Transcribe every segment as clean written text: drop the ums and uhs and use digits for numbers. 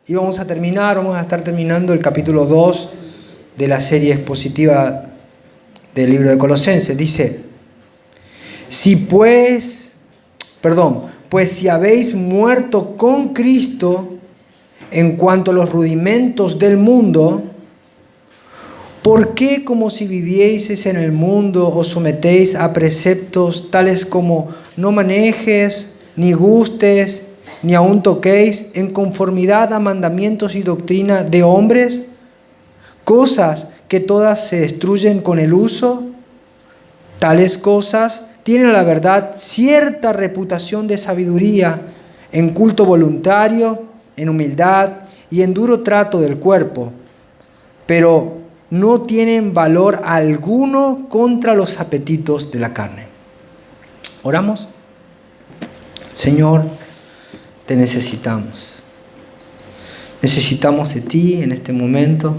Y vamos a estar terminando el capítulo 2 de la serie expositiva del libro de Colosenses. Dice, pues si habéis muerto con Cristo en cuanto a los rudimentos del mundo, ¿por qué como si vivieseis en el mundo os sometéis a preceptos tales como no manejes, ni gustes, ni aun toquéis en conformidad a mandamientos y doctrina de hombres? Cosas que todas se destruyen con el uso. Tales cosas tienen a la verdad cierta reputación de sabiduría, en culto voluntario, en humildad y en duro trato del cuerpo, pero no tienen valor alguno contra los apetitos de la carne. ¿Oramos? Señor, te necesitamos. Necesitamos de ti en este momento.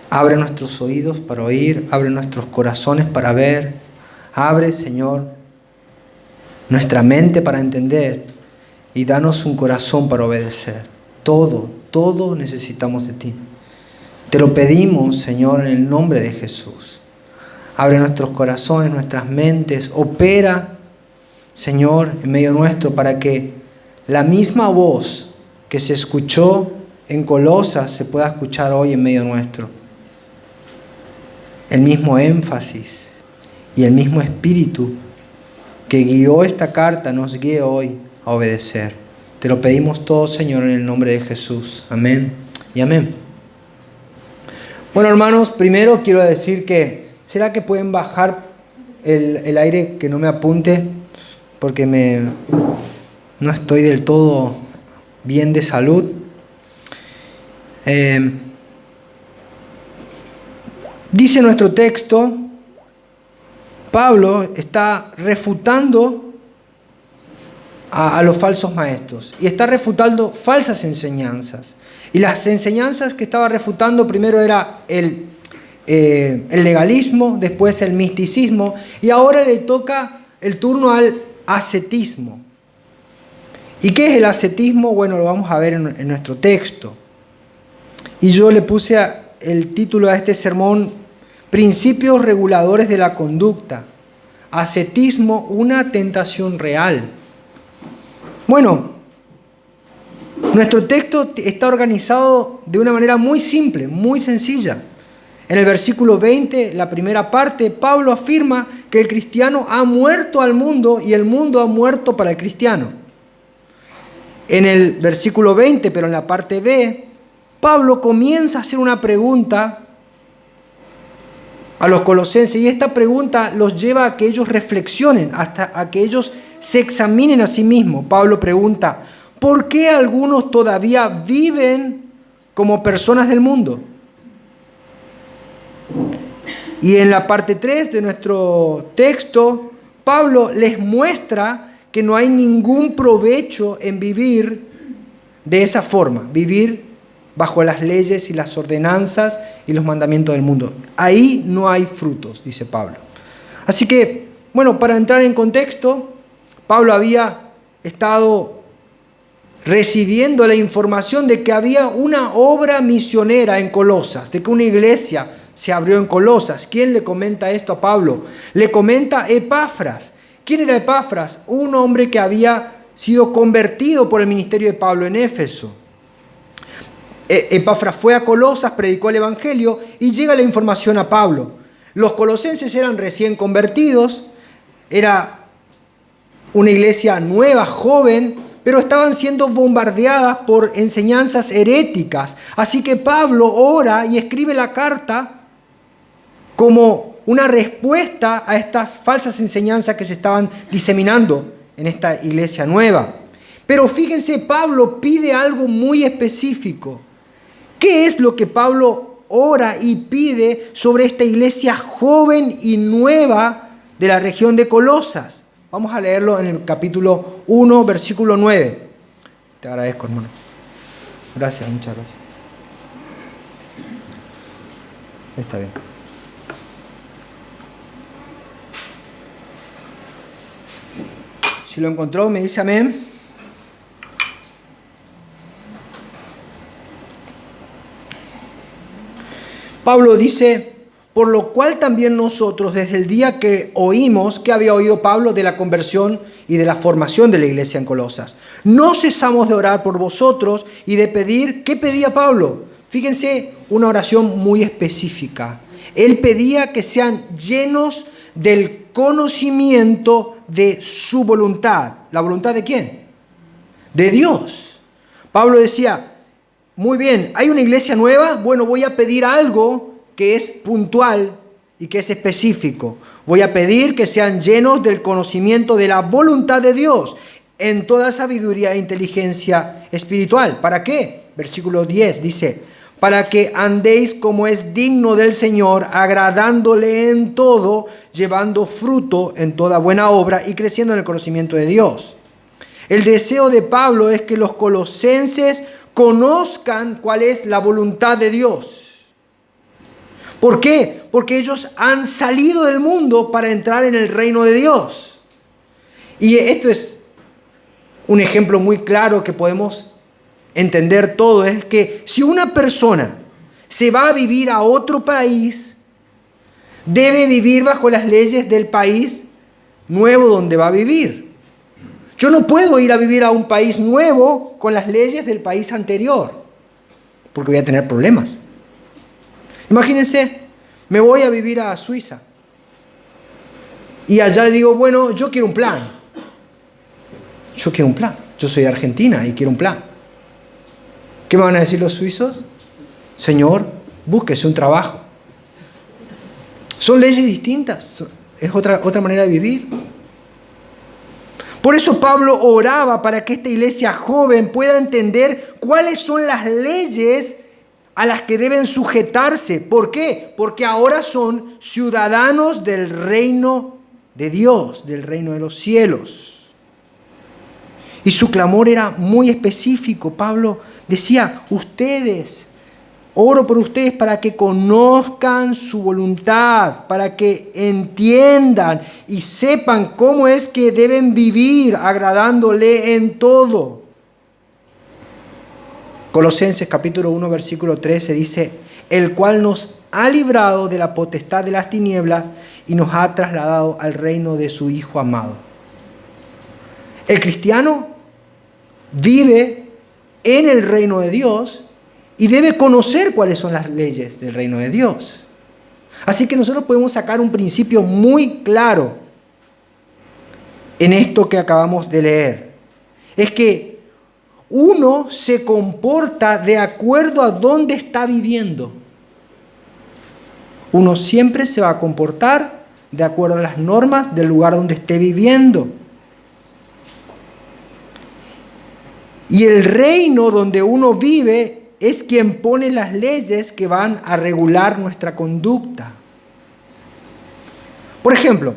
Abre nuestros oídos para oír, abre nuestros corazones para ver. Abre, Señor, nuestra mente para entender y danos un corazón para obedecer. Todo necesitamos de ti. Te lo pedimos, Señor, en el nombre de Jesús. Abre nuestros corazones, nuestras mentes. Opera, Señor, en medio nuestro para que la misma voz que se escuchó en Colosas se pueda escuchar hoy en medio nuestro. El mismo énfasis y el mismo espíritu que guió esta carta nos guíe hoy a obedecer. Te lo pedimos todo, Señor, en el nombre de Jesús. Amén y amén. Bueno, hermanos, primero quiero decir que, ¿será que pueden bajar el aire que no me apunte? Porque no estoy del todo bien de salud. Dice nuestro texto, Pablo está refutando a los falsos maestros y está refutando falsas enseñanzas. Y las enseñanzas que estaba refutando primero era el legalismo, después el misticismo y ahora le toca el turno al ascetismo. ¿Y qué es el ascetismo? Bueno, lo vamos a ver en nuestro texto. Y yo le puse el título a este sermón, Principios reguladores de la conducta. Ascetismo, una tentación real. Bueno, nuestro texto está organizado de una manera muy simple, muy sencilla. En el versículo 20, la primera parte, Pablo afirma que el cristiano ha muerto al mundo y el mundo ha muerto para el cristiano. En el versículo 20, pero en la parte B, Pablo comienza a hacer una pregunta a los colosenses y esta pregunta los lleva a que ellos reflexionen, hasta a que ellos se examinen a sí mismos. Pablo pregunta, ¿por qué algunos todavía viven como personas del mundo? Y en la parte 3 de nuestro texto, Pablo les muestra que no hay ningún provecho en vivir de esa forma, vivir bajo las leyes y las ordenanzas y los mandamientos del mundo. Ahí no hay frutos, dice Pablo. Así que, bueno, para entrar en contexto, Pablo había estado recibiendo la información de que había una obra misionera en Colosas, de que una iglesia se abrió en Colosas. ¿Quién le comenta esto a Pablo? Le comenta Epafras. ¿Quién era Epafras? Un hombre que había sido convertido por el ministerio de Pablo en Éfeso. Epafras fue a Colosas, predicó el evangelio y llega la información a Pablo. Los colosenses eran recién convertidos, era una iglesia nueva, joven, pero estaban siendo bombardeadas por enseñanzas heréticas. Así que Pablo ora y escribe la carta como una respuesta a estas falsas enseñanzas que se estaban diseminando en esta iglesia nueva. Pero fíjense, Pablo pide algo muy específico. ¿Qué es lo que Pablo ora y pide sobre esta iglesia joven y nueva de la región de Colosas? Vamos a leerlo en el capítulo 1, versículo 9. Te agradezco, hermano. Gracias, muchas gracias. Está bien. Si lo encontró, me dice amén. Pablo dice, por lo cual también nosotros, desde el día que oímos, ¿qué había oído Pablo? De la conversión y de la formación de la iglesia en Colosas. No cesamos de orar por vosotros y de pedir, ¿qué pedía Pablo? Fíjense, una oración muy específica. Él pedía que sean llenos del conocimiento de su voluntad. ¿La voluntad de quién? De Dios. Pablo decía, muy bien, ¿hay una iglesia nueva? Bueno, voy a pedir algo que es puntual y que es específico. Voy a pedir que sean llenos del conocimiento de la voluntad de Dios en toda sabiduría e inteligencia espiritual. ¿Para qué? Versículo 10 dice, para que andéis como es digno del Señor, agradándole en todo, llevando fruto en toda buena obra y creciendo en el conocimiento de Dios. El deseo de Pablo es que los colosenses conozcan cuál es la voluntad de Dios. ¿Por qué? Porque ellos han salido del mundo para entrar en el reino de Dios. Y esto es un ejemplo muy claro que podemos entender todo. Es que si una persona se va a vivir a otro país, debe vivir bajo las leyes del país nuevo donde va a vivir. Yo no puedo ir a vivir a un país nuevo con las leyes del país anterior, porque voy a tener problemas. Imagínense, me voy a vivir a Suiza y allá digo, bueno, yo quiero un plan. Yo quiero un plan. Yo soy de Argentina y quiero un plan. ¿Qué me van a decir los suizos? Señor, búsquese un trabajo. Son leyes distintas, es otra manera de vivir. Por eso Pablo oraba para que esta iglesia joven pueda entender cuáles son las leyes a las que deben sujetarse. ¿Por qué? Porque ahora son ciudadanos del reino de Dios, del reino de los cielos. Y su clamor era muy específico. Pablo decía, oro por ustedes para que conozcan su voluntad, para que entiendan y sepan cómo es que deben vivir agradándole en todo. Colosenses capítulo 1, versículo 13 dice, el cual nos ha librado de la potestad de las tinieblas y nos ha trasladado al reino de su Hijo amado. El cristiano vive en el reino de Dios y debe conocer cuáles son las leyes del reino de Dios. Así que nosotros podemos sacar un principio muy claro en esto que acabamos de leer. Es que uno se comporta de acuerdo a dónde está viviendo. Uno siempre se va a comportar de acuerdo a las normas del lugar donde esté viviendo. Y el reino donde uno vive es quien pone las leyes que van a regular nuestra conducta. Por ejemplo,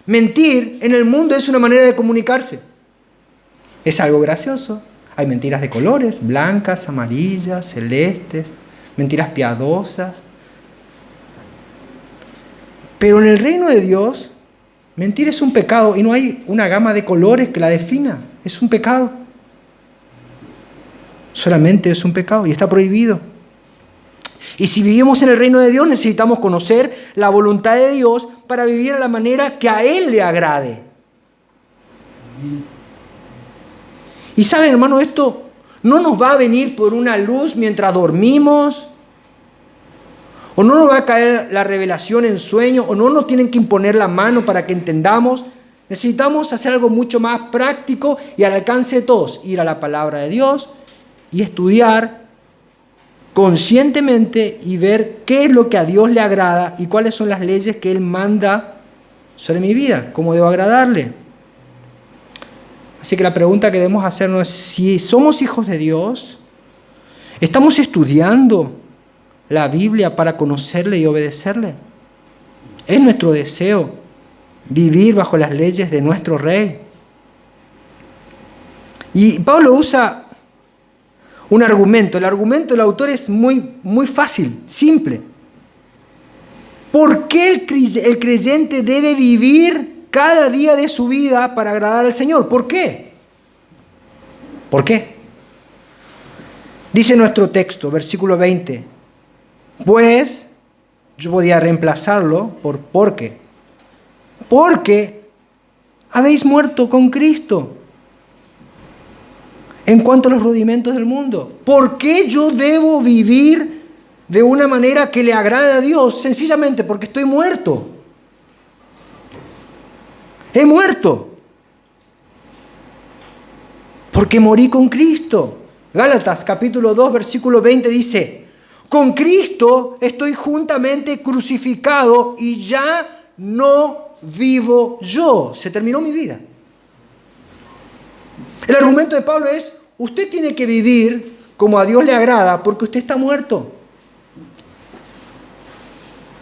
mentir en el mundo es una manera de comunicarse. Es algo gracioso. Hay mentiras de colores, blancas, amarillas, celestes, mentiras piadosas. Pero en el reino de Dios, mentir es un pecado y no hay una gama de colores que la defina. Es un pecado. Solamente es un pecado y está prohibido. Y si vivimos en el reino de Dios, necesitamos conocer la voluntad de Dios para vivir de la manera que a Él le agrade. Y saben, hermano, esto no nos va a venir por una luz mientras dormimos, o no nos va a caer la revelación en sueño, o no nos tienen que imponer la mano para que entendamos. Necesitamos hacer algo mucho más práctico y al alcance de todos. Ir a la palabra de Dios y estudiar conscientemente y ver qué es lo que a Dios le agrada y cuáles son las leyes que Él manda sobre mi vida, cómo debo agradarle. Así que la pregunta que debemos hacernos es, si somos hijos de Dios, ¿estamos estudiando la Biblia para conocerle y obedecerle? ¿Es nuestro deseo vivir bajo las leyes de nuestro Rey? Y Pablo usa un argumento. El argumento del autor es muy fácil, simple. ¿Por qué el creyente debe vivir cada día de su vida para agradar al Señor? ¿Por qué? ¿Por qué? Dice nuestro texto, versículo 20. Pues yo podía reemplazarlo por ¿por qué? Porque habéis muerto con Cristo en cuanto a los rudimentos del mundo. ¿Por qué yo debo vivir de una manera que le agrade a Dios? Sencillamente porque estoy muerto. He muerto. Porque morí con Cristo. Gálatas capítulo 2 versículo 20 dice: con Cristo estoy juntamente crucificado y ya no vivo yo. Se terminó mi vida. El argumento de Pablo es: usted tiene que vivir como a Dios le agrada porque usted está muerto.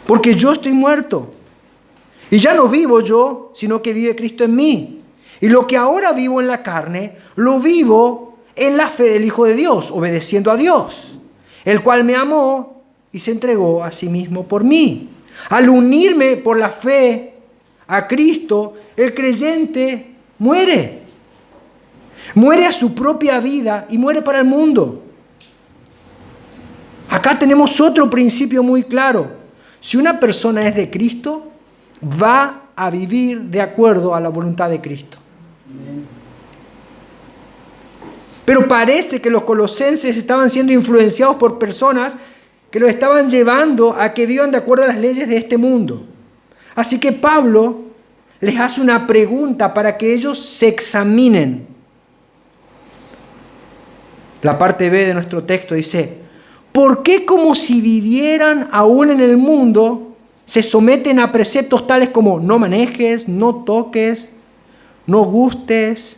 Porque yo estoy muerto. Y ya no vivo yo, sino que vive Cristo en mí. Y lo que ahora vivo en la carne, lo vivo en la fe del Hijo de Dios, obedeciendo a Dios, el cual me amó y se entregó a sí mismo por mí. Al unirme por la fe a Cristo, el creyente muere. Muere a su propia vida y muere para el mundo. Acá tenemos otro principio muy claro. Si una persona es de Cristo, va a vivir de acuerdo a la voluntad de Cristo. Pero parece que los colosenses estaban siendo influenciados por personas que los estaban llevando a que vivan de acuerdo a las leyes de este mundo. Así que Pablo les hace una pregunta para que ellos se examinen. La parte B de nuestro texto dice: ¿por qué como si vivieran aún en el mundo se someten a preceptos tales como no manejes, no toques, no gustes,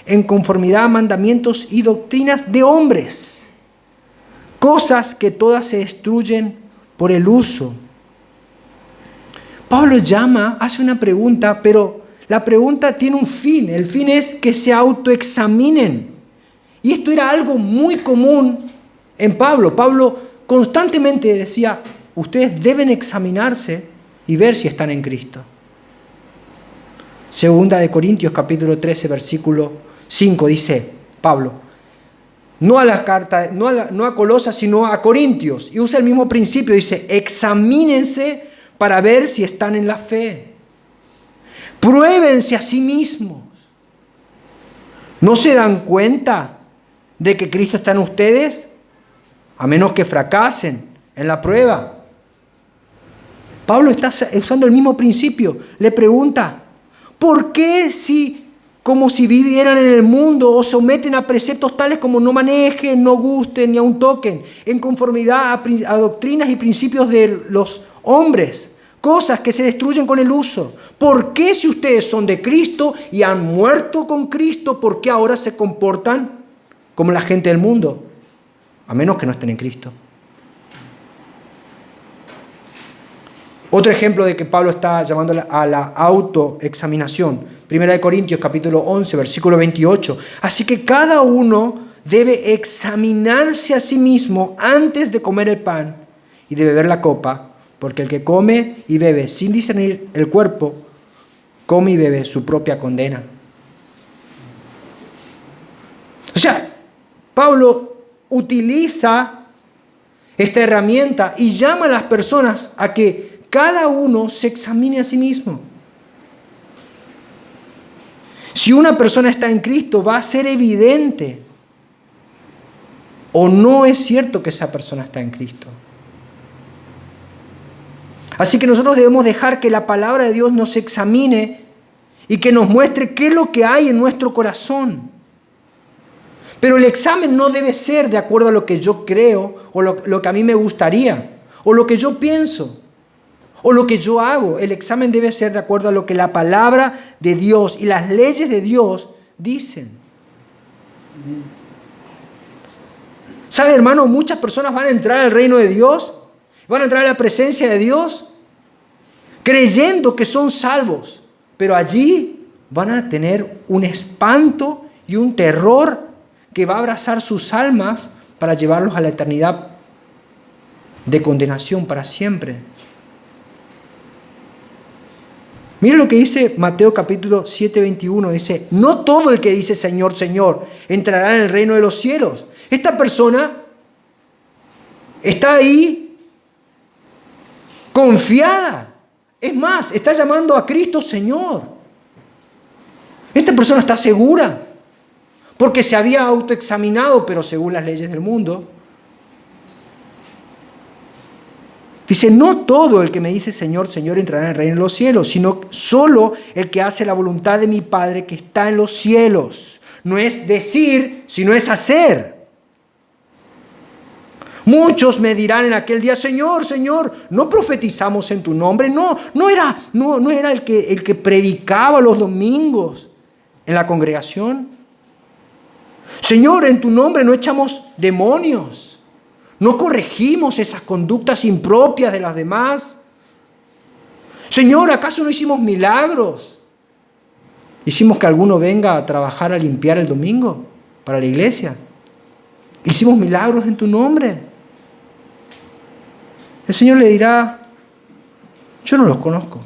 en conformidad a mandamientos y doctrinas de hombres? Cosas que todas se destruyen por el uso. Pablo hace una pregunta, pero la pregunta tiene un fin. El fin es que se autoexaminen. Y esto era algo muy común en Pablo. Pablo constantemente decía: ustedes deben examinarse y ver si están en Cristo. Segunda de Corintios capítulo 13 versículo 5 dice Pablo, no a Colosas sino a Corintios, y usa el mismo principio, dice: examínense para ver si están en la fe. Pruébense a sí mismos. ¿No se dan cuenta de que Cristo está en ustedes? A menos que fracasen en la prueba. Pablo está usando el mismo principio. Le pregunta: ¿por qué como si vivieran en el mundo os someten a preceptos tales como no manejen, no gusten, ni aun toquen, en conformidad a doctrinas y principios de los hombres? Cosas que se destruyen con el uso. ¿Por qué, si ustedes son de Cristo y han muerto con Cristo, por qué ahora se comportan como la gente del mundo? A menos que no estén en Cristo. Otro ejemplo de que Pablo está llamando a la autoexaminación. Primera de Corintios capítulo 11, versículo 28. Así que cada uno debe examinarse a sí mismo antes de comer el pan y de beber la copa, porque el que come y bebe sin discernir el cuerpo, come y bebe su propia condena. O sea, Pablo utiliza esta herramienta y llama a las personas a que cada uno se examine a sí mismo. Si una persona está en Cristo, va a ser evidente o no es cierto que esa persona está en Cristo. Así que nosotros debemos dejar que la palabra de Dios nos examine y que nos muestre qué es lo que hay en nuestro corazón. Pero el examen no debe ser de acuerdo a lo que yo creo o lo que a mí me gustaría o lo que yo pienso o lo que yo hago. El examen debe ser de acuerdo a lo que la palabra de Dios y las leyes de Dios dicen. ¿Sabe, hermano? Muchas personas van a entrar al reino de Dios, van a entrar a la presencia de Dios creyendo que son salvos, pero allí van a tener un espanto y un terror que va a abrazar sus almas para llevarlos a la eternidad de condenación para siempre. Mira lo que dice Mateo capítulo 7, 21. Dice: no todo el que dice Señor, Señor entrará en el reino de los cielos. Esta persona está ahí confiada. Es más, está llamando a Cristo Señor. Esta persona está segura porque se había autoexaminado, pero según las leyes del mundo. Dice, no todo el que me dice Señor, Señor entrará en el reino de los cielos, sino solo el que hace la voluntad de mi Padre que está en los cielos. No es decir, sino es hacer. Muchos me dirán en aquel día, Señor, Señor, ¿no profetizamos en tu nombre? No era el que predicaba los domingos en la congregación. Señor, en tu nombre no echamos demonios. No corregimos esas conductas impropias de las demás. Señor, ¿acaso no hicimos milagros? ¿Hicimos que alguno venga a trabajar a limpiar el domingo para la iglesia? ¿Hicimos milagros en tu nombre? El Señor le dirá, yo no los conozco.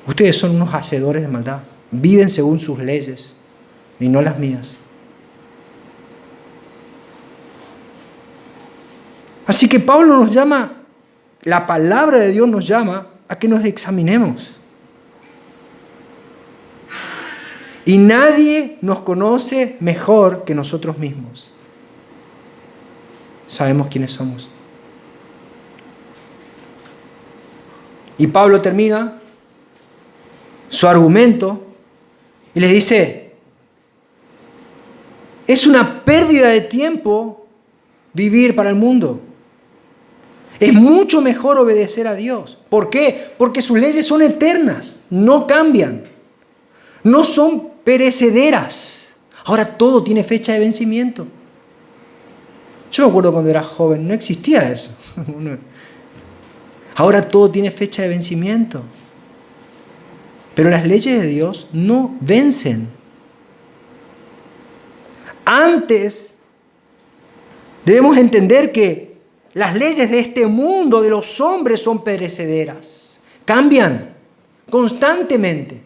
Ustedes son unos hacedores de maldad. Viven según sus leyes y no las mías. Así que Pablo nos llama, la palabra de Dios nos llama a que nos examinemos. Y nadie nos conoce mejor que nosotros mismos. Sabemos quiénes somos. Y Pablo termina su argumento y les dice, es una pérdida de tiempo vivir para el mundo. Es mucho mejor obedecer a Dios. ¿Por qué? Porque sus leyes son eternas, no cambian, no son perecederas. Ahora todo tiene fecha de vencimiento. Yo me acuerdo cuando era joven, no existía eso. Ahora todo tiene fecha de vencimiento. Pero las leyes de Dios no vencen. Antes, debemos entender que las leyes de este mundo, de los hombres, son perecederas. Cambian constantemente.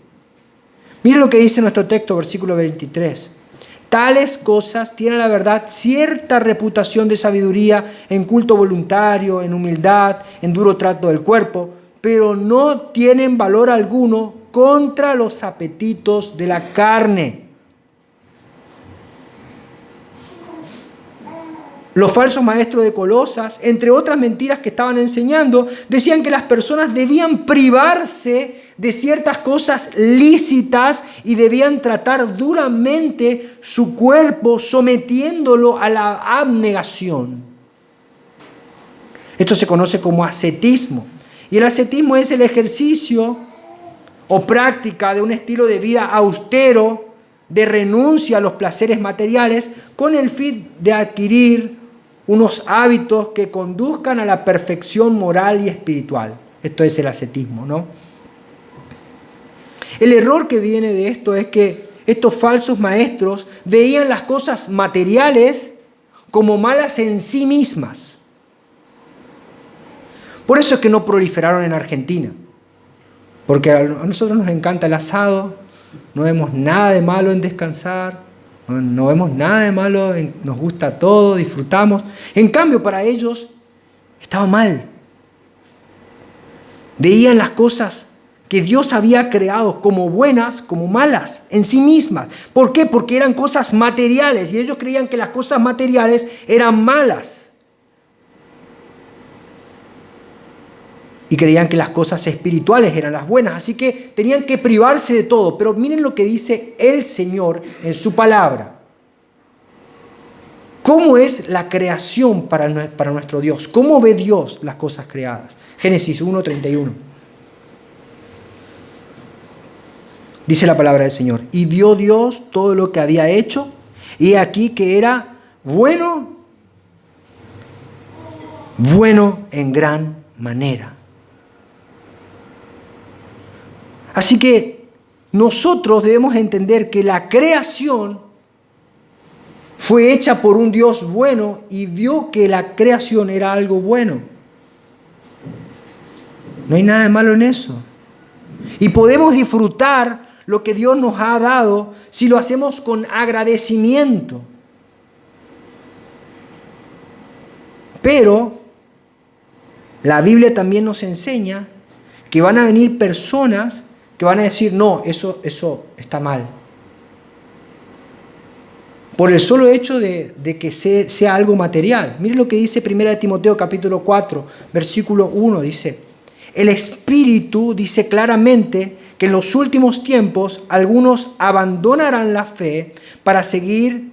Miren lo que dice nuestro texto, versículo 23. Tales cosas tienen la verdad cierta reputación de sabiduría en culto voluntario, en humildad, en duro trato del cuerpo, pero no tienen valor alguno contra los apetitos de la carne. Los falsos maestros de Colosas, entre otras mentiras que estaban enseñando, decían que las personas debían privarse de ciertas cosas lícitas y debían tratar duramente su cuerpo, sometiéndolo a la abnegación. Esto se conoce como ascetismo. Y el ascetismo es el ejercicio o práctica de un estilo de vida austero, de renuncia a los placeres materiales, con el fin de adquirir unos hábitos que conduzcan a la perfección moral y espiritual. Esto es el ascetismo, ¿no? El error que viene de esto es que estos falsos maestros veían las cosas materiales como malas en sí mismas. Por eso es que no proliferaron en Argentina. Porque a nosotros nos encanta el asado, no vemos nada de malo en descansar, no vemos nada de malo, nos gusta todo, disfrutamos. En cambio, para ellos estaba mal. Veían las cosas que Dios había creado como buenas, como malas, en sí mismas. ¿Por qué? Porque eran cosas materiales y ellos creían que las cosas materiales eran malas. Y creían que las cosas espirituales eran las buenas. Así que tenían que privarse de todo. Pero miren lo que dice el Señor en su palabra. ¿Cómo es la creación para nuestro Dios? ¿Cómo ve Dios las cosas creadas? Génesis 1:31. Dice la palabra del Señor. Y vio Dios todo lo que había hecho. Y aquí que era bueno en gran manera. Así que nosotros debemos entender que la creación fue hecha por un Dios bueno y vio que la creación era algo bueno. No hay nada de malo en eso. Y podemos disfrutar lo que Dios nos ha dado si lo hacemos con agradecimiento. Pero La Biblia también nos enseña que van a venir personas que van a decir, no, eso está mal. Por el solo hecho de que sea algo material. Mire lo que dice 1 Timoteo capítulo 4, versículo 1, dice, el Espíritu dice claramente que en los últimos tiempos algunos abandonarán la fe para seguir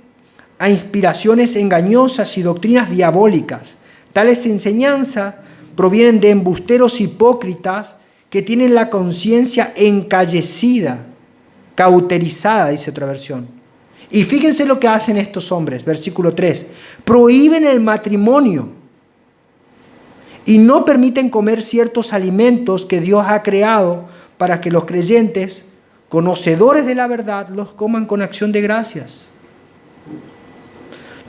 a inspiraciones engañosas y doctrinas diabólicas. Tales enseñanzas provienen de embusteros hipócritas que tienen la conciencia encallecida, cauterizada, dice otra versión. Y fíjense lo que hacen estos hombres, versículo 3. Prohíben el matrimonio y no permiten comer ciertos alimentos que Dios ha creado para que los creyentes, conocedores de la verdad, los coman con acción de gracias.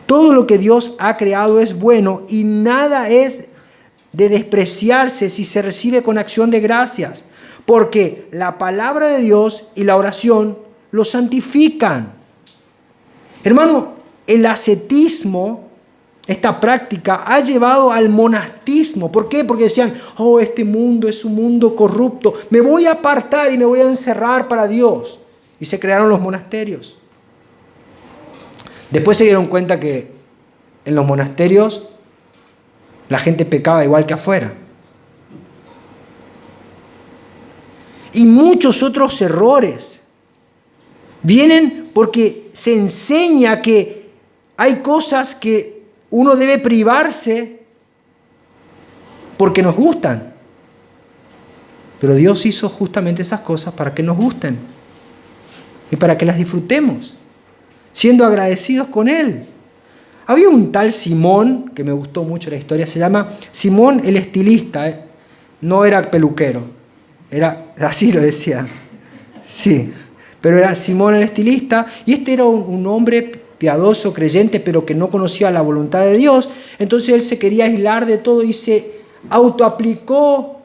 Todo lo que Dios ha creado es bueno y nada es de despreciarse si se recibe con acción de gracias, porque la palabra de Dios y la oración lo santifican. Hermano, el ascetismo, esta práctica, ha llevado al monastismo. ¿Por qué? Porque decían, oh, este mundo es un mundo corrupto, me voy a apartar y me voy a encerrar para Dios. Y se crearon los monasterios. Después se dieron cuenta que en los monasterios la gente pecaba igual que afuera. Y muchos otros errores vienen porque se enseña que hay cosas que uno debe privarse porque nos gustan. Pero Dios hizo justamente esas cosas para que nos gusten y para que las disfrutemos, siendo agradecidos con Él. Había un tal Simón, que me gustó mucho la historia, se llama Simón el estilista, no era peluquero, era, así lo decía, sí, pero era Simón el estilista, y este era un hombre piadoso, creyente, pero que no conocía la voluntad de Dios. Entonces él se quería aislar de todo y se autoaplicó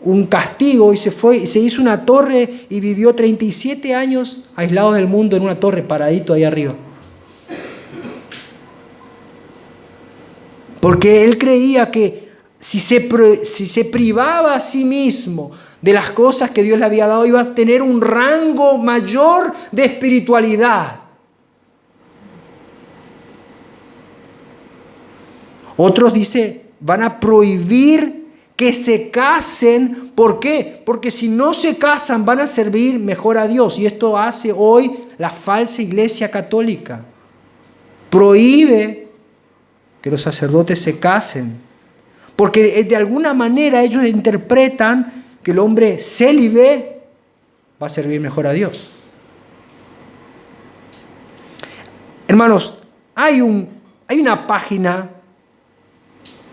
un castigo y se fue y se hizo una torre y vivió 37 años aislado del mundo en una torre, paradito ahí arriba. Porque él creía que si se privaba a sí mismo de las cosas que Dios le había dado, iba a tener un rango mayor de espiritualidad. Otros, dice, van a prohibir que se casen. ¿Por qué? Porque si no se casan van a servir mejor a Dios. Y esto hace hoy la falsa iglesia católica. Prohíbe que los sacerdotes se casen. Porque de alguna manera ellos interpretan que el hombre célibe va a servir mejor a Dios. Hermanos, hay una página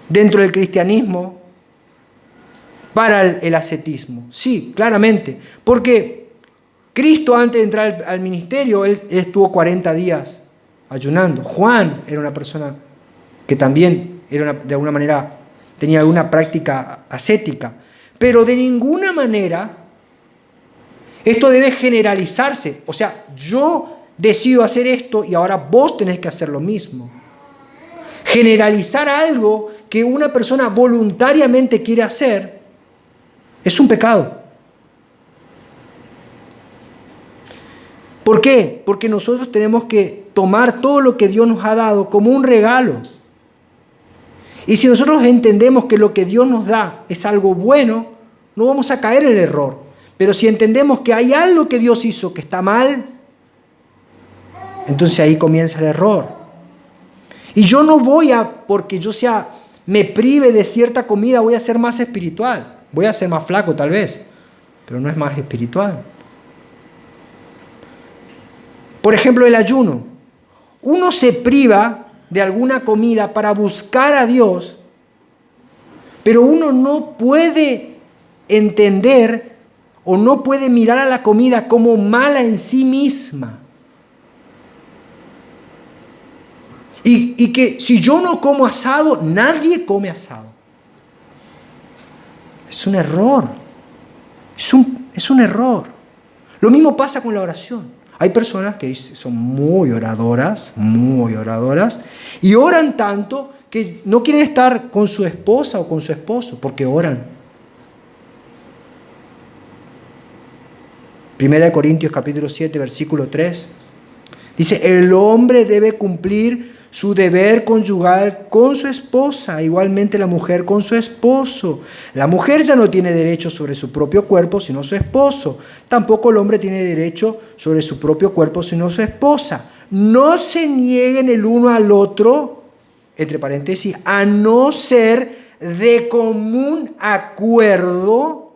dentro del cristianismo para el ascetismo. Sí, claramente. Porque Cristo, antes de entrar al ministerio, él estuvo 40 días ayunando. Juan era una persona que también de alguna manera tenía alguna práctica ascética. Pero de ninguna manera esto debe generalizarse. O sea, yo decido hacer esto y ahora vos tenés que hacer lo mismo. Generalizar algo que una persona voluntariamente quiere hacer es un pecado. ¿Por qué? Porque nosotros tenemos que tomar todo lo que Dios nos ha dado como un regalo. Y si nosotros entendemos que lo que Dios nos da es algo bueno, no vamos a caer en el error. Pero si entendemos que hay algo que Dios hizo que está mal, entonces ahí comienza el error. Y yo no voy porque yo me prive de cierta comida, voy a ser más espiritual. Voy a ser más flaco tal vez, pero no es más espiritual. Por ejemplo, el ayuno. Uno se priva de alguna comida para buscar a Dios, pero uno no puede entender o no puede mirar a la comida como mala en sí misma. Y que si yo no como asado, nadie come asado. Es un error. Es un error. Lo mismo pasa con la oración. Hay personas que son muy oradoras, y oran tanto que no quieren estar con su esposa o con su esposo porque oran. 1 Corintios capítulo 7, versículo 3. Dice, el hombre debe cumplir su deber conyugal con su esposa, igualmente la mujer con su esposo. La mujer ya no tiene derecho sobre su propio cuerpo, sino su esposo. Tampoco el hombre tiene derecho sobre su propio cuerpo, sino su esposa. No se nieguen el uno al otro, entre paréntesis, a no ser de común acuerdo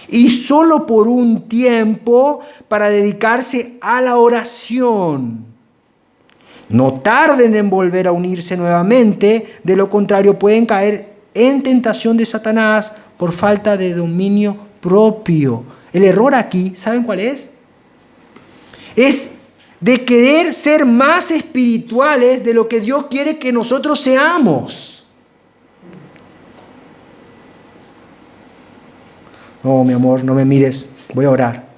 y solo por un tiempo para dedicarse a la oración. No tarden en volver a unirse nuevamente, de lo contrario pueden caer en tentación de Satanás por falta de dominio propio. El error aquí, ¿saben cuál es? Es de querer ser más espirituales de lo que Dios quiere que nosotros seamos. No, mi amor, no me mires, voy a orar.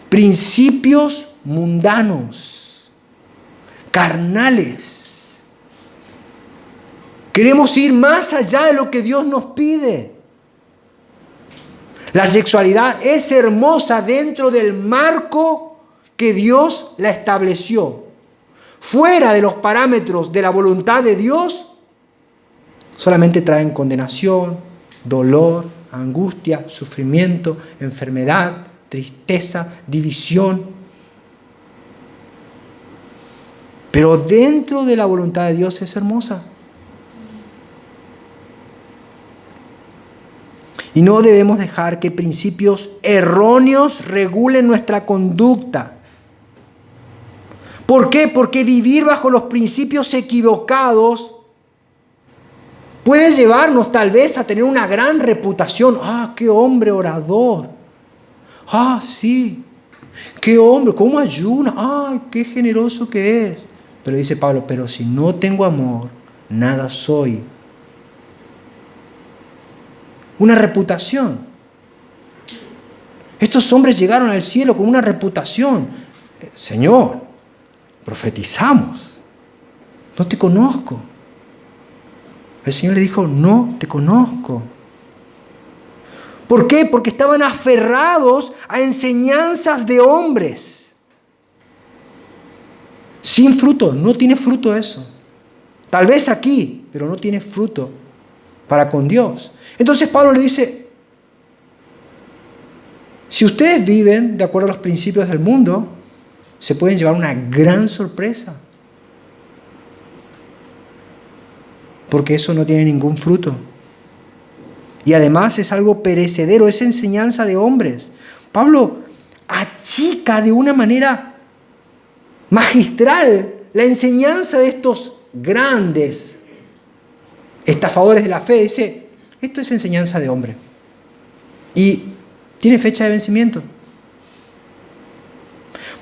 Principios mundanos, carnales. Queremos ir más allá de lo que Dios nos pide. La sexualidad es hermosa dentro del marco que Dios la estableció. Fuera de los parámetros de la voluntad de Dios, solamente traen condenación, dolor, angustia, sufrimiento, enfermedad, tristeza, división. Pero dentro de la voluntad de Dios es hermosa. Y no debemos dejar que principios erróneos regulen nuestra conducta. ¿Por qué? Porque vivir bajo los principios equivocados puede llevarnos tal vez a tener una gran reputación. ¡Ah, qué hombre orador! ¡Ah, sí! ¡Qué hombre! ¿Cómo ayuna? ¡Ay, qué generoso que es! Pero dice Pablo, pero si no tengo amor, nada soy. Una reputación. Estos hombres llegaron al cielo con una reputación. Señor, profetizamos. No te conozco. El Señor le dijo, no te conozco. ¿Por qué? Porque estaban aferrados a enseñanzas de hombres. Sin fruto, no tiene fruto eso. Tal vez aquí, pero no tiene fruto para con Dios. Entonces Pablo le dice, si ustedes viven de acuerdo a los principios del mundo, se pueden llevar una gran sorpresa. Porque eso no tiene ningún fruto. Y además es algo perecedero, es enseñanza de hombres. Pablo achica de una manera magistral la enseñanza de estos grandes estafadores de la fe. Dice, esto es enseñanza de hombre. Y tiene fecha de vencimiento.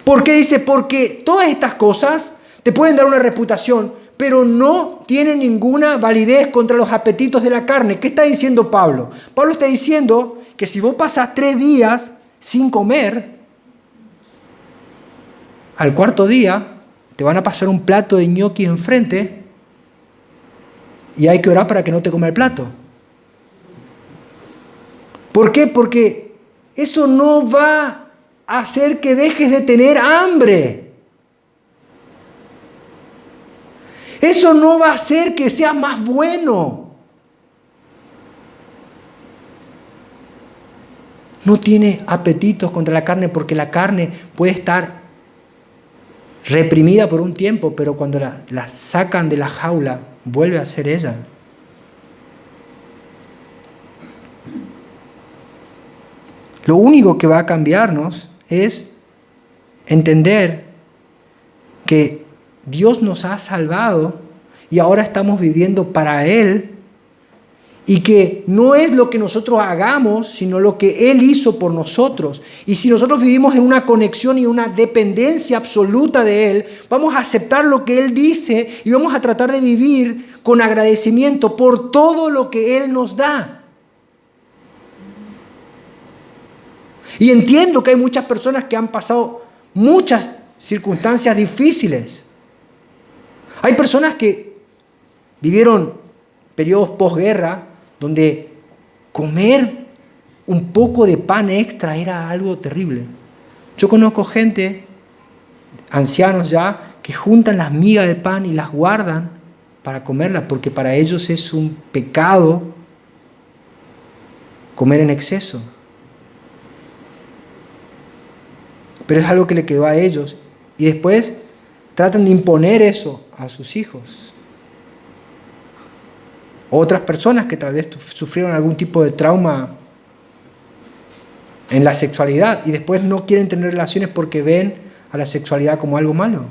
¿Por qué? Dice, porque todas estas cosas te pueden dar una reputación, pero no tienen ninguna validez contra los apetitos de la carne. ¿Qué está diciendo Pablo? Pablo está diciendo que si vos pasas 3 días sin comer, al cuarto día te van a pasar un plato de ñoqui enfrente y hay que orar para que no te coma el plato. ¿Por qué? Porque eso no va a hacer que dejes de tener hambre. Eso no va a hacer que seas más bueno. No tiene apetitos contra la carne porque la carne puede estar reprimida por un tiempo, pero cuando la sacan de la jaula, vuelve a ser ella. Lo único que va a cambiarnos es entender que Dios nos ha salvado y ahora estamos viviendo para Él y que no es lo que nosotros hagamos, sino lo que Él hizo por nosotros. Y si nosotros vivimos en una conexión y una dependencia absoluta de Él, vamos a aceptar lo que Él dice y vamos a tratar de vivir con agradecimiento por todo lo que Él nos da. Y entiendo que hay muchas personas que han pasado muchas circunstancias difíciles. Hay personas que vivieron periodos posguerra donde comer un poco de pan extra era algo terrible. Yo conozco gente, ancianos ya, que juntan las migas de pan y las guardan para comerlas, porque para ellos es un pecado comer en exceso. Pero es algo que le quedó a ellos. Y después tratan de imponer eso a sus hijos. Otras personas que tal vez sufrieron algún tipo de trauma en la sexualidad y después no quieren tener relaciones porque ven a la sexualidad como algo malo.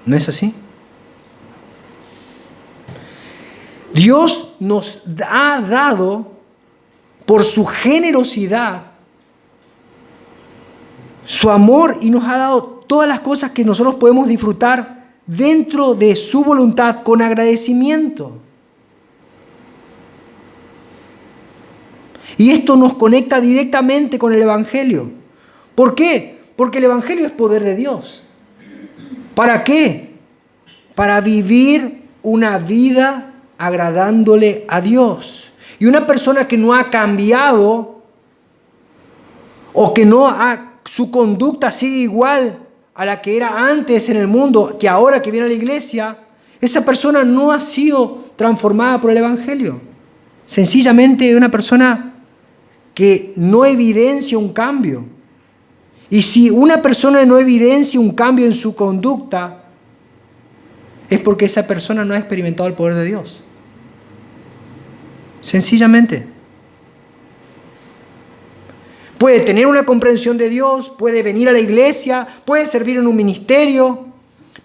¿No es así? Dios nos ha dado, por su generosidad, su amor, y nos ha dado todas las cosas que nosotros podemos disfrutar dentro de su voluntad con agradecimiento. Y esto nos conecta directamente con el Evangelio. ¿Por qué? Porque el Evangelio es poder de Dios. ¿Para qué? Para vivir una vida agradándole a Dios. Y una persona que no ha cambiado o que su conducta sigue igual a la que era antes en el mundo, que ahora que viene a la iglesia, esa persona no ha sido transformada por el Evangelio. Sencillamente es una persona que no evidencia un cambio. Y si una persona no evidencia un cambio en su conducta, es porque esa persona no ha experimentado el poder de Dios. Sencillamente. Puede tener una comprensión de Dios, puede venir a la iglesia, puede servir en un ministerio,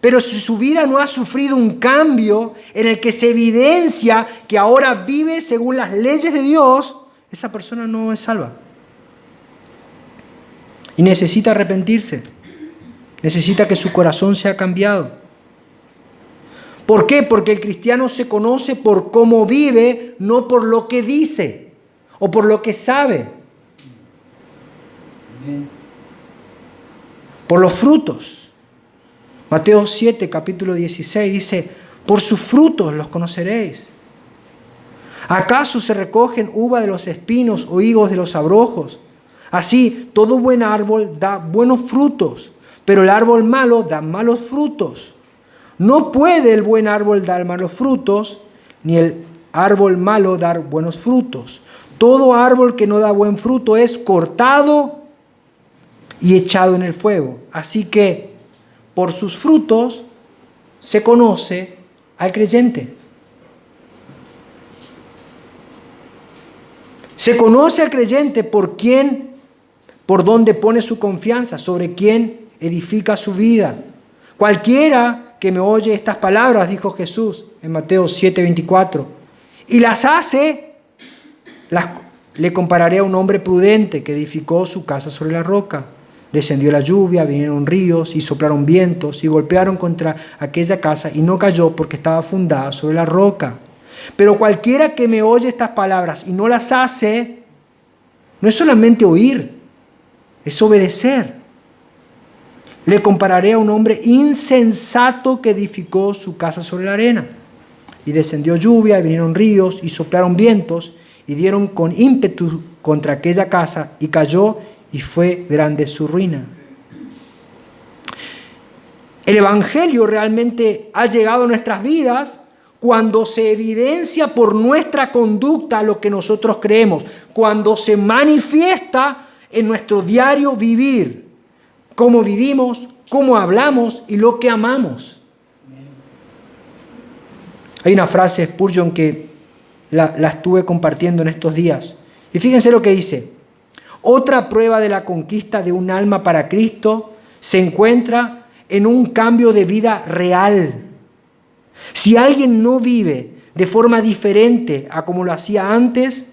pero si su vida no ha sufrido un cambio en el que se evidencia que ahora vive según las leyes de Dios, esa persona no es salva. Y necesita arrepentirse. Necesita que su corazón sea cambiado. ¿Por qué? Porque el cristiano se conoce por cómo vive, no por lo que dice o por lo que sabe. Por los frutos. Mateo 7, capítulo 16 dice: por sus frutos los conoceréis. ¿Acaso se recogen uva de los espinos o higos de los abrojos? Así, todo buen árbol da buenos frutos, pero el árbol malo da malos frutos. No puede el buen árbol dar malos frutos, ni el árbol malo dar buenos frutos. Todo árbol que no da buen fruto es cortado y echado en el fuego. Así que, por sus frutos se conoce al creyente. Se conoce al creyente por donde pone su confianza, sobre quién edifica su vida. Cualquiera que me oye estas palabras, dijo Jesús en Mateo 7:24, y las hace, le compararé a un hombre prudente que edificó su casa sobre la roca. Descendió la lluvia, vinieron ríos y soplaron vientos y golpearon contra aquella casa y no cayó porque estaba fundada sobre la roca. Pero cualquiera que me oye estas palabras y no las hace, no es solamente oír, es obedecer. Le compararé a un hombre insensato que edificó su casa sobre la arena. Y descendió lluvia, vinieron ríos y soplaron vientos y dieron con ímpetu contra aquella casa y cayó y fue grande su ruina. El Evangelio realmente ha llegado a nuestras vidas cuando se evidencia por nuestra conducta lo que nosotros creemos, cuando se manifiesta en nuestro diario vivir, cómo vivimos, cómo hablamos y lo que amamos. Hay una frase de Spurgeon que la estuve compartiendo en estos días. Y fíjense lo que dice: otra prueba de la conquista de un alma para Cristo se encuentra en un cambio de vida real. Si alguien no vive de forma diferente a como lo hacía antes,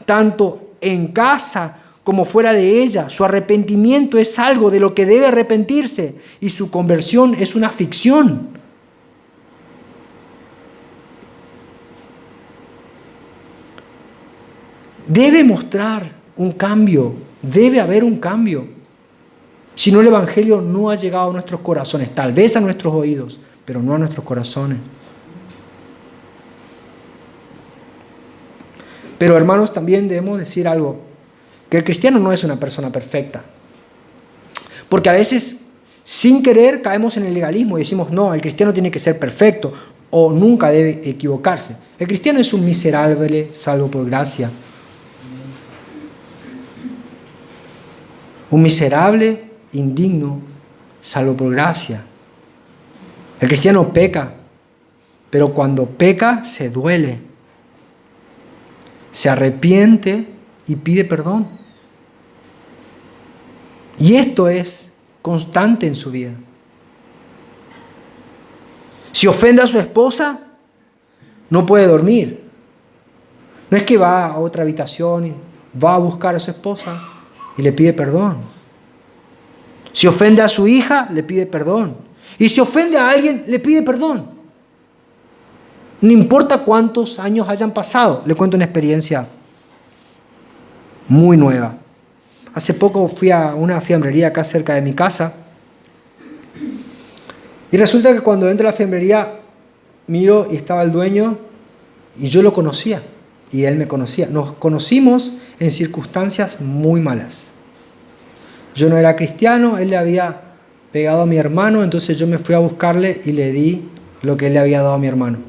tanto en casa como fuera de ella, su arrepentimiento es algo de lo que debe arrepentirse y su conversión es una ficción. Debe mostrar un cambio, debe haber un cambio. Si no, el Evangelio no ha llegado a nuestros corazones, tal vez a nuestros oídos, pero no a nuestros corazones. Pero hermanos, también debemos decir algo, que el cristiano no es una persona perfecta. Porque a veces, sin querer, caemos en el legalismo y decimos, no, el cristiano tiene que ser perfecto o nunca debe equivocarse. El cristiano es un miserable salvo por gracia. Un miserable, indigno, salvo por gracia. El cristiano peca, pero cuando peca se duele, se arrepiente y pide perdón. Y esto es constante en su vida. Si ofende a su esposa, no puede dormir. No es que va a otra habitación y va a buscar a su esposa y le pide perdón. Si ofende a su hija, le pide perdón. Y si ofende a alguien, le pide perdón. No importa cuántos años hayan pasado. Le cuento una experiencia muy nueva. Hace poco fui a una fiambrería acá cerca de mi casa. Y resulta que cuando entro a la fiambrería, miro y estaba el dueño y yo lo conocía. Y él me conocía. Nos conocimos en circunstancias muy malas. Yo no era cristiano, él le había pegado a mi hermano, entonces yo me fui a buscarle y le di lo que él le había dado a mi hermano.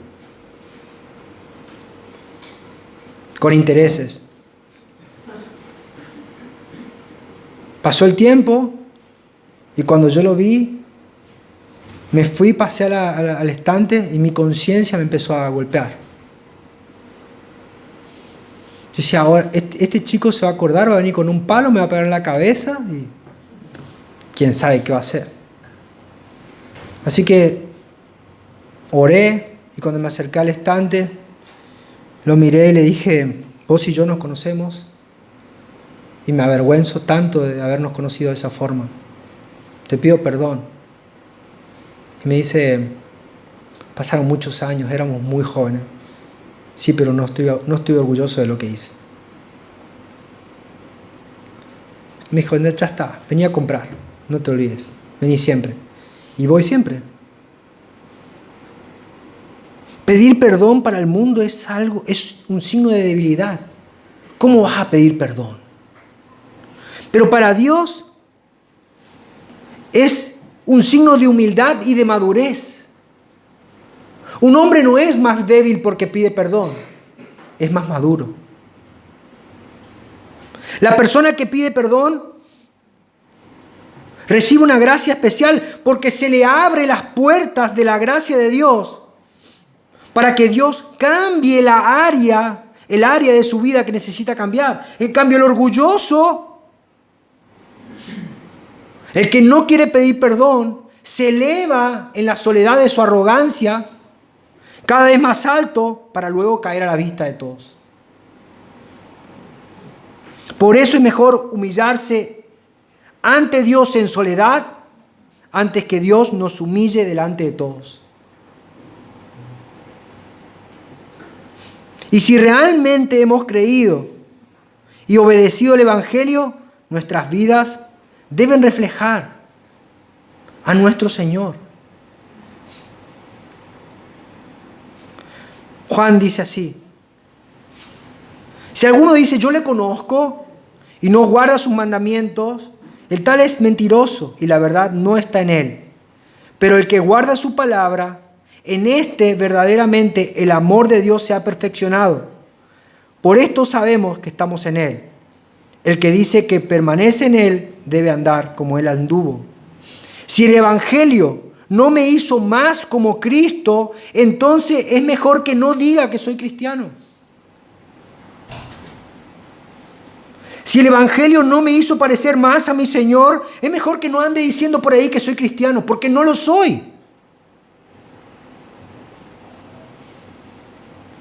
Con intereses. Pasó el tiempo y cuando yo lo vi, me fui, pasé al estante y mi conciencia me empezó a golpear. Yo decía, ahora este chico se va a acordar, va a venir con un palo, me va a pegar en la cabeza y quién sabe qué va a hacer. Así que oré y cuando me acerqué al estante, lo miré y le dije, vos y yo nos conocemos y me avergüenzo tanto de habernos conocido de esa forma. Te pido perdón. Y me dice, pasaron muchos años, éramos muy jóvenes. Sí, pero no estoy orgulloso de lo que hice. Me dijo, ya está, vení a comprar, no te olvides, vení siempre. Y voy siempre. Pedir perdón para el mundo es un signo de debilidad. ¿Cómo vas a pedir perdón? Pero para Dios es un signo de humildad y de madurez. Un hombre no es más débil porque pide perdón, es más maduro. La persona que pide perdón recibe una gracia especial porque se le abren las puertas de la gracia de Dios para que Dios cambie el área de su vida que necesita cambiar. En cambio, el orgulloso, el que no quiere pedir perdón, se eleva en la soledad de su arrogancia cada vez más alto para luego caer a la vista de todos. Por eso es mejor humillarse ante Dios en soledad antes que Dios nos humille delante de todos. Y si realmente hemos creído y obedecido el Evangelio, nuestras vidas deben reflejar a nuestro Señor. Juan dice así: si alguno dice yo le conozco y no guarda sus mandamientos, el tal es mentiroso y la verdad no está en él. Pero el que guarda su palabra, en este verdaderamente el amor de Dios se ha perfeccionado. Por esto sabemos que estamos en él. El que dice que permanece en él debe andar como él anduvo. Si el Evangelio no me hizo más como Cristo, entonces es mejor que no diga que soy cristiano. Si el Evangelio no me hizo parecer más a mi Señor, es mejor que no ande diciendo por ahí que soy cristiano, porque no lo soy.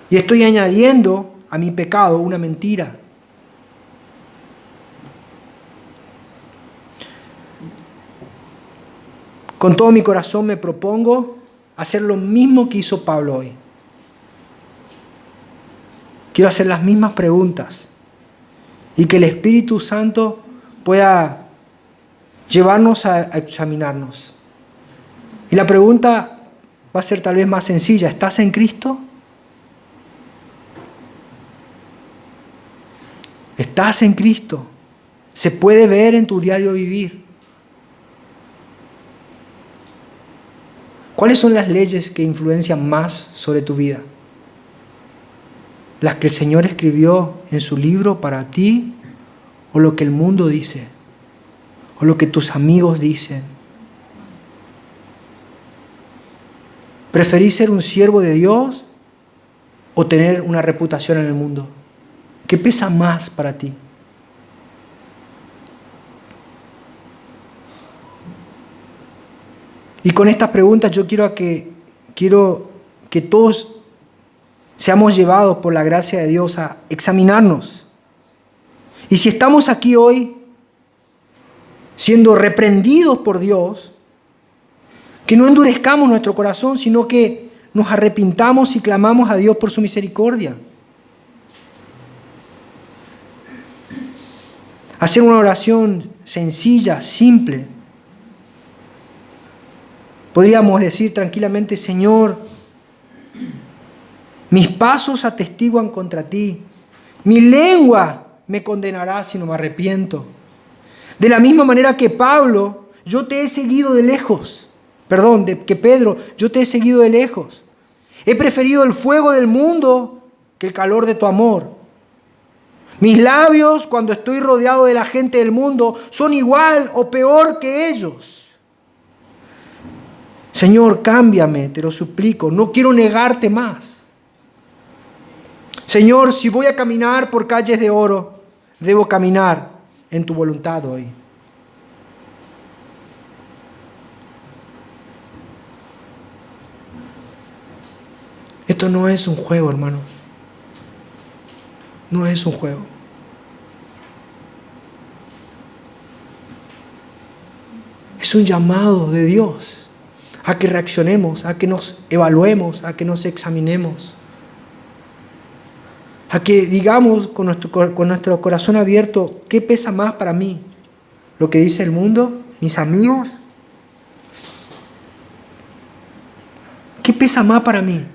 Y estoy añadiendo a mi pecado una mentira. Con todo mi corazón me propongo hacer lo mismo que hizo Pablo hoy. Quiero hacer las mismas preguntas y que el Espíritu Santo pueda llevarnos a examinarnos. Y la pregunta va a ser tal vez más sencilla. ¿Estás en Cristo? ¿Estás en Cristo? ¿Se puede ver en tu diario vivir? ¿Cuáles son las leyes que influencian más sobre tu vida? ¿Las que el Señor escribió en su libro para ti? ¿O lo que el mundo dice? ¿O lo que tus amigos dicen? ¿Preferís ser un siervo de Dios o tener una reputación en el mundo? ¿Qué pesa más para ti? Y con estas preguntas yo quiero que todos seamos llevados por la gracia de Dios a examinarnos. Y si estamos aquí hoy siendo reprendidos por Dios, que no endurezcamos nuestro corazón, sino que nos arrepintamos y clamamos a Dios por su misericordia. Hacer una oración sencilla, simple. Podríamos decir tranquilamente: Señor, mis pasos atestiguan contra ti. Mi lengua me condenará si no me arrepiento. De la misma manera que Pablo, yo te he seguido de lejos. Que Pedro, yo te he seguido de lejos. He preferido el fuego del mundo que el calor de tu amor. Mis labios, cuando estoy rodeado de la gente del mundo, son igual o peor que ellos. Señor, cámbiame, te lo suplico. No quiero negarte más. Señor, si voy a caminar por calles de oro, debo caminar en tu voluntad hoy. Esto no es un juego, hermanos. No es un juego. Es un llamado de Dios a que reaccionemos, a que nos evaluemos, a que nos examinemos. A que digamos con nuestro corazón abierto: ¿qué pesa más para mí? ¿Lo que dice el mundo? ¿Mis amigos? ¿Qué pesa más para mí?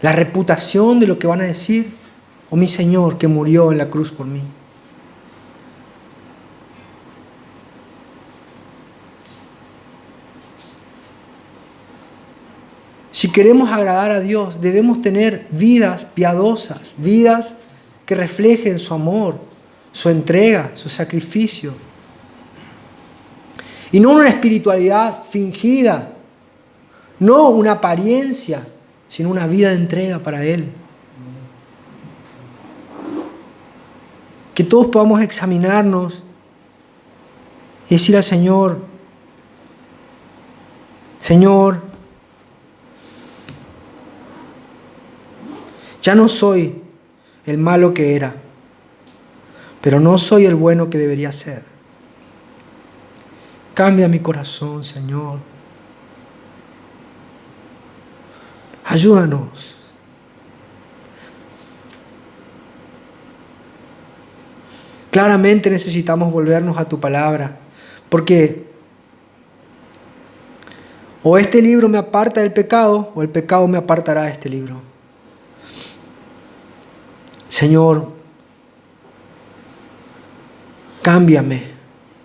¿La reputación de lo que van a decir? ¿O mi Señor que murió en la cruz por mí? Si queremos agradar a Dios, debemos tener vidas piadosas, vidas que reflejen su amor, su entrega, su sacrificio. Y no una espiritualidad fingida, no una apariencia, sino una vida de entrega para Él. Que todos podamos examinarnos y decir al Señor: Señor, ya no soy el malo que era, pero no soy el bueno que debería ser. Cambia mi corazón, Señor. Ayúdanos. Claramente necesitamos volvernos a tu palabra, porque o este libro me aparta del pecado, o el pecado me apartará de este libro. Señor, cámbiame,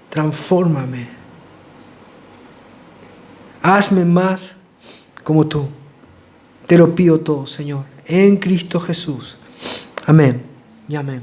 transfórmame. Hazme más como tú. Te lo pido todo, Señor, en Cristo Jesús. Amén y amén.